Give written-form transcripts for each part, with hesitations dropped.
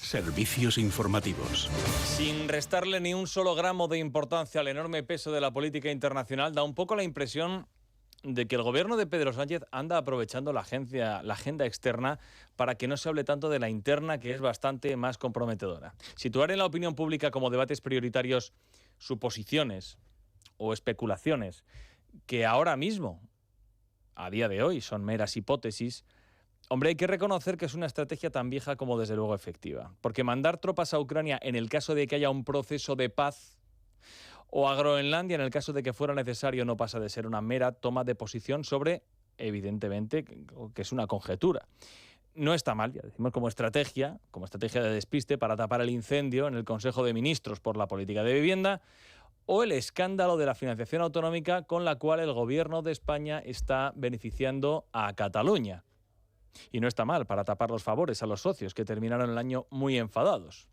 Servicios informativos. Sin restarle ni un solo gramo de importancia al enorme peso de la política internacional, da un poco la impresión de que el gobierno de Pedro Sánchez anda aprovechando la agenda externa para que no se hable tanto de la interna, que es bastante más comprometedora. Situar en la opinión pública como debates prioritarios suposiciones o especulaciones que ahora mismo, a día de hoy, son meras hipótesis. Hombre, hay que reconocer que es una estrategia tan vieja como desde luego efectiva. Porque mandar tropas a Ucrania en el caso de que haya un proceso de paz, o a Groenlandia en el caso de que fuera necesario, no pasa de ser una mera toma de posición sobre, evidentemente, que es una conjetura. No está mal, ya decimos, como estrategia de despiste para tapar el incendio en el Consejo de Ministros por la política de vivienda, o el escándalo de la financiación autonómica con la cual el gobierno de España está beneficiando a Cataluña. Y no está mal para tapar los favores a los socios que terminaron el año muy enfadados.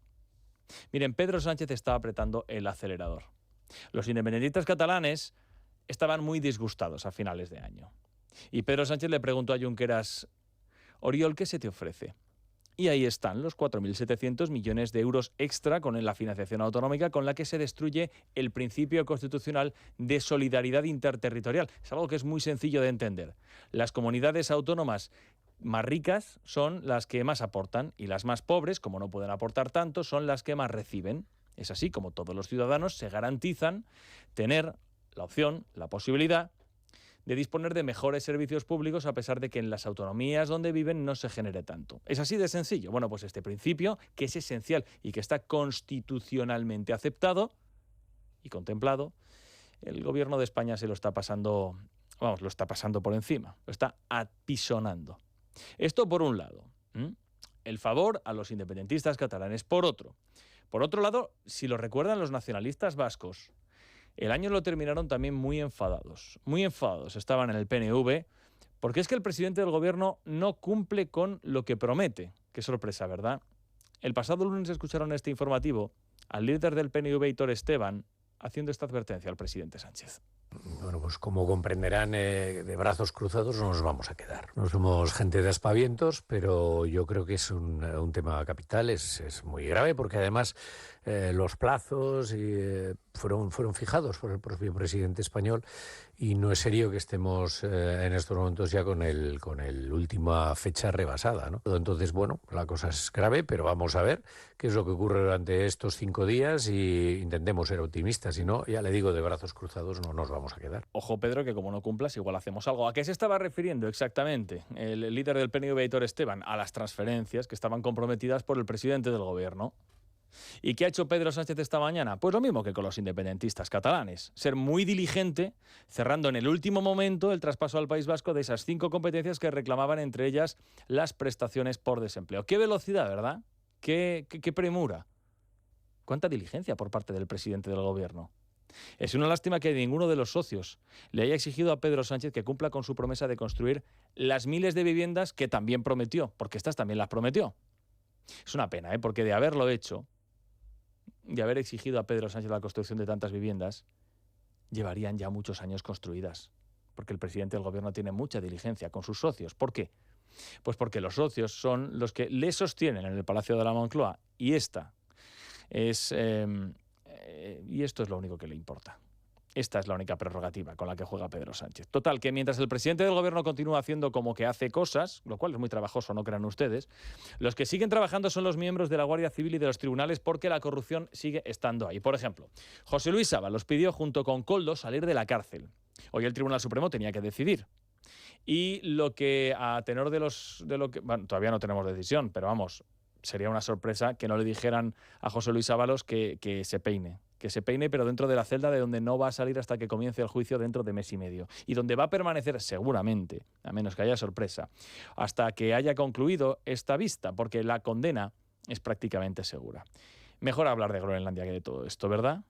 Miren, Pedro Sánchez está apretando el acelerador. Los independentistas catalanes estaban muy disgustados a finales de año. Y Pedro Sánchez le preguntó a Junqueras: Oriol, ¿qué se te ofrece? Y ahí están los 4.700 millones de euros extra con la financiación autonómica, con la que se destruye el principio constitucional de solidaridad interterritorial. Es algo que es muy sencillo de entender. Las comunidades autónomas más ricas son las que más aportan y las más pobres, como no pueden aportar tanto, son las que más reciben. Es así como todos los ciudadanos se garantizan tener la opción, la posibilidad de disponer de mejores servicios públicos a pesar de que en las autonomías donde viven no se genere tanto. Es así de sencillo. Bueno, pues este principio, que es esencial y que está constitucionalmente aceptado y contemplado, el gobierno de España se lo está pasando, lo está pasando por encima, lo está apisonando. Esto por un lado, el favor a los independentistas catalanes. Por otro lado, si lo recuerdan los nacionalistas vascos, el año lo terminaron también muy enfadados, estaban en el PNV, porque es que el presidente del gobierno no cumple con lo que promete. Qué sorpresa, ¿verdad? El pasado lunes escucharon este informativo al líder del PNV, Aitor Esteban, haciendo esta advertencia al presidente Sánchez. Bueno, pues como comprenderán, de brazos cruzados no nos vamos a quedar. No somos gente de aspavientos, pero yo creo que es un tema capital, es muy grave, porque además los plazos fueron fijados por el propio presidente español y no es serio que estemos en estos momentos ya con el última fecha rebasada, ¿no? Entonces, bueno, la cosa es grave, pero vamos a ver qué es lo que ocurre durante estos 5 días y intentemos ser optimistas. Si no, ya le digo, de brazos cruzados no nos vamos a quedar. Ojo, Pedro, que como no cumplas, igual hacemos algo. ¿A qué se estaba refiriendo exactamente el líder del PNV, Aitor Esteban? A las transferencias que estaban comprometidas por el presidente del gobierno. ¿Y qué ha hecho Pedro Sánchez esta mañana? Pues lo mismo que con los independentistas catalanes. Ser muy diligente, cerrando en el último momento el traspaso al País Vasco de esas 5 competencias que reclamaban, entre ellas las prestaciones por desempleo. ¡Qué velocidad!, ¿verdad? ¡Qué premura! ¿Cuánta diligencia por parte del presidente del gobierno? Es una lástima que ninguno de los socios le haya exigido a Pedro Sánchez que cumpla con su promesa de construir las miles de viviendas que también prometió, porque estas también las prometió. Es una pena, porque de haberlo hecho, de haber exigido a Pedro Sánchez la construcción de tantas viviendas, llevarían ya muchos años construidas, porque el presidente del gobierno tiene mucha diligencia con sus socios. ¿Por qué? Pues porque los socios son los que le sostienen en el Palacio de la Moncloa y esto es lo único que le importa. Esta es la única prerrogativa con la que juega Pedro Sánchez. Total, que mientras el presidente del gobierno continúa haciendo como que hace cosas, lo cual es muy trabajoso, no crean ustedes, los que siguen trabajando son los miembros de la Guardia Civil y de los tribunales, porque la corrupción sigue estando ahí. Por ejemplo, José Luis Ábalos pidió junto con Koldo salir de la cárcel. Hoy el Tribunal Supremo tenía que decidir. Y lo que a tenor bueno, todavía no tenemos decisión, pero vamos, sería una sorpresa que no le dijeran a José Luis Ábalos que se peine. Que se peine, pero dentro de la celda de donde no va a salir hasta que comience el juicio dentro de mes y medio. Y donde va a permanecer seguramente, a menos que haya sorpresa, hasta que haya concluido esta vista, porque la condena es prácticamente segura. Mejor hablar de Groenlandia que de todo esto, ¿verdad?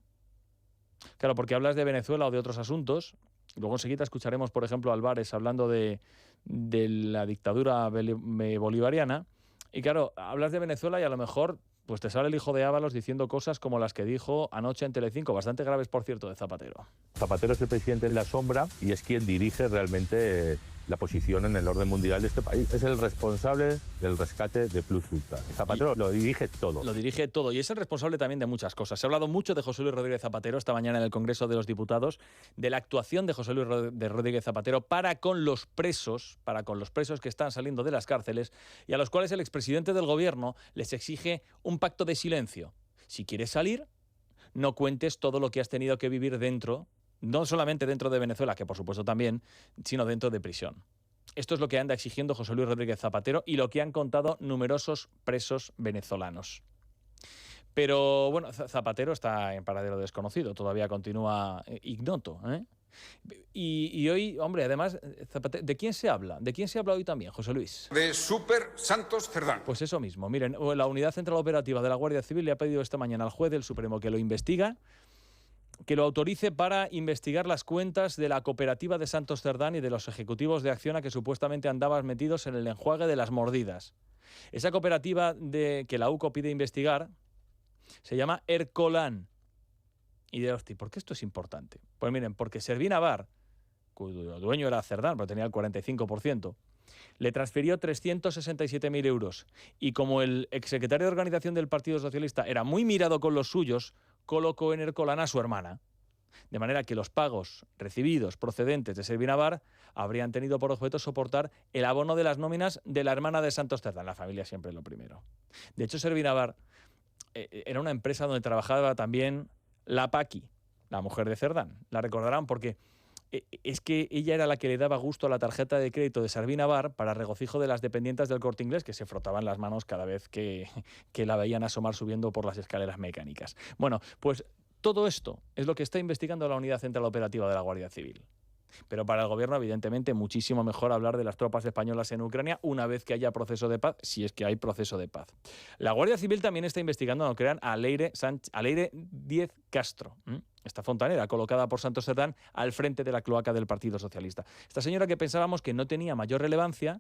Claro, porque hablas de Venezuela o de otros asuntos. Luego enseguida escucharemos, por ejemplo, a Álvarez hablando de la dictadura bolivariana. Y claro, hablas de Venezuela y a lo mejor pues te sale el hijo de Ábalos diciendo cosas como las que dijo anoche en Telecinco, bastante graves, por cierto, de Zapatero. Zapatero es el presidente en la sombra y es quien dirige realmente la posición en el orden mundial de este país. Es el responsable del rescate de Plus Ultra. Zapatero lo dirige todo. Lo dirige todo y es el responsable también de muchas cosas. Se ha hablado mucho de José Luis Rodríguez Zapatero esta mañana en el Congreso de los Diputados, de la actuación de José Luis Rodríguez Zapatero para con los presos que están saliendo de las cárceles y a los cuales el expresidente del gobierno les exige un pacto de silencio. Si quieres salir, no cuentes todo lo que has tenido que vivir dentro, no solamente dentro de Venezuela, que por supuesto también, sino dentro de prisión. Esto es lo que anda exigiendo José Luis Rodríguez Zapatero y lo que han contado numerosos presos venezolanos. Pero bueno, Zapatero está en paradero desconocido, todavía continúa ignoto, ¿eh? Y hoy, hombre, además, ¿de quién se habla? ¿De quién se habla hoy también, José Luis? De Super Santos Cerdán. Pues eso mismo. Miren, la Unidad Central Operativa de la Guardia Civil le ha pedido esta mañana al juez del Supremo que lo investiga, que lo autorice para investigar las cuentas de la cooperativa de Santos Cerdán y de los ejecutivos de Acciona que supuestamente andaban metidos en el enjuague de las mordidas. Esa cooperativa que la UCO pide investigar se llama Ercolán. Y dirá, hostia, ¿por qué esto es importante? Pues miren, porque Servina Bar, cuyo dueño era Cerdán, pero tenía el 45%, le transfirió 367.000 euros. Y como el exsecretario de Organización del Partido Socialista era muy mirado con los suyos, colocó en Ercolán a su hermana. De manera que los pagos recibidos procedentes de Servina Bar habrían tenido por objeto soportar el abono de las nóminas de la hermana de Santos Cerdán. La familia siempre es lo primero. De hecho, Servina Bar era una empresa donde trabajaba también la Paqui, la mujer de Cerdán. La recordarán porque es que ella era la que le daba gusto a la tarjeta de crédito de Servina Bar para regocijo de las dependientes del Corte Inglés, que se frotaban las manos cada vez que la veían asomar subiendo por las escaleras mecánicas. Bueno, pues todo esto es lo que está investigando la Unidad Central Operativa de la Guardia Civil. Pero para el gobierno, evidentemente, muchísimo mejor hablar de las tropas españolas en Ucrania una vez que haya proceso de paz, si es que hay proceso de paz. La Guardia Civil también está investigando, no crean, a Leire Díez Castro, esta fontanera colocada por Santos Cerdán al frente de la cloaca del Partido Socialista. Esta señora que pensábamos que no tenía mayor relevancia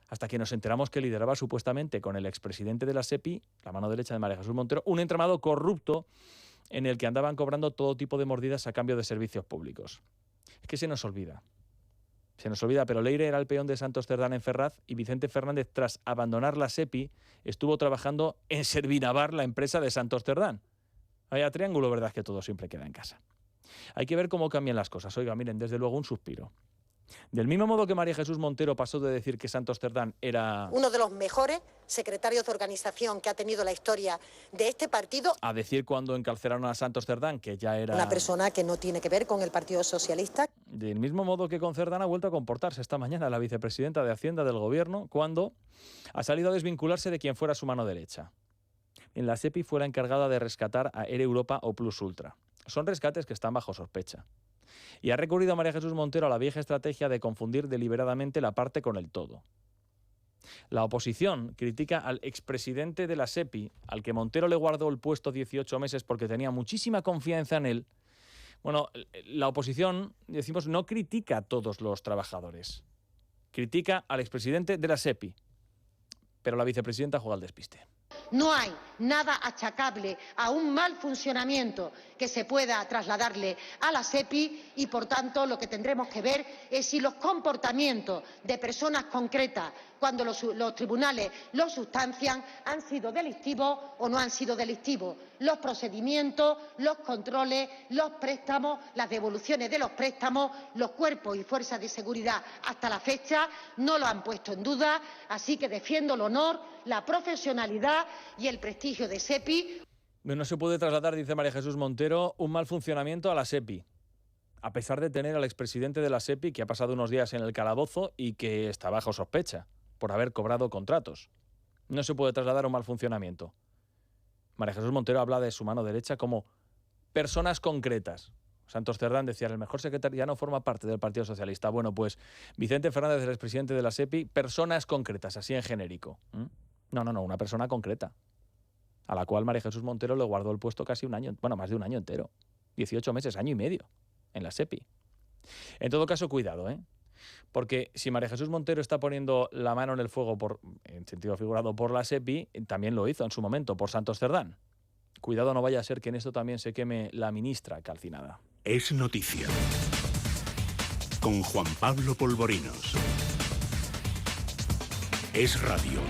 hasta que nos enteramos que lideraba supuestamente con el expresidente de la SEPI, la mano derecha de María Jesús Montero, un entramado corrupto en el que andaban cobrando todo tipo de mordidas a cambio de servicios públicos. Es que se nos olvida, pero Leire era el peón de Santos Cerdán en Ferraz y Vicente Fernández, tras abandonar la SEPI, estuvo trabajando en Servina Bar, la empresa de Santos Cerdán. Vaya triángulo, verdad que todo siempre queda en casa. Hay que ver cómo cambian las cosas. Oiga, miren, desde luego un suspiro. Del mismo modo que María Jesús Montero pasó de decir que Santos Cerdán era uno de los mejores secretarios de organización que ha tenido la historia de este partido, a decir cuando encarcelaron a Santos Cerdán que ya era una persona que no tiene que ver con el Partido Socialista. Del mismo modo que con Cerdán ha vuelto a comportarse esta mañana la vicepresidenta de Hacienda del Gobierno cuando ha salido a desvincularse de quien fuera su mano derecha. En la SEPI fue la encargada de rescatar a Air Europa o Plus Ultra. Son rescates que están bajo sospecha. Y ha recurrido a María Jesús Montero a la vieja estrategia de confundir deliberadamente la parte con el todo. La oposición critica al expresidente de la SEPI, al que Montero le guardó el puesto 18 meses porque tenía muchísima confianza en él. Bueno, la oposición, decimos, no critica a todos los trabajadores. Critica al expresidente de la SEPI, pero la vicepresidenta juega al despiste. No hay nada achacable a un mal funcionamiento que se pueda trasladarle a la SEPI y, por tanto, lo que tendremos que ver es si los comportamientos de personas concretas, cuando los tribunales los sustancian, han sido delictivos o no han sido delictivos. Los procedimientos, los controles, los préstamos, las devoluciones de los préstamos, los cuerpos y fuerzas de seguridad hasta la fecha no lo han puesto en duda, así que defiendo el honor, la profesionalidad y el prestigio de SEPI. No se puede trasladar, dice María Jesús Montero, un mal funcionamiento a la SEPI, a pesar de tener al expresidente de la SEPI que ha pasado unos días en el calabozo y que está bajo sospecha por haber cobrado contratos. No se puede trasladar un mal funcionamiento. María Jesús Montero habla de su mano derecha como personas concretas. Santos Cerdán decía, el mejor secretario ya no forma parte del Partido Socialista. Bueno, pues Vicente Fernández, el expresidente de la SEPI, personas concretas, así en genérico. No, una persona concreta, a la cual María Jesús Montero le guardó el puesto casi un año, bueno, más de un año entero, 18 meses, año y medio, en la SEPI. En todo caso, cuidado, porque si María Jesús Montero está poniendo la mano en el fuego, en sentido figurado, por la SEPI, también lo hizo en su momento por Santos Cerdán. Cuidado, no vaya a ser que en esto también se queme la ministra calcinada. Es noticia. con Juan Pablo Polvorinos. Es Radio.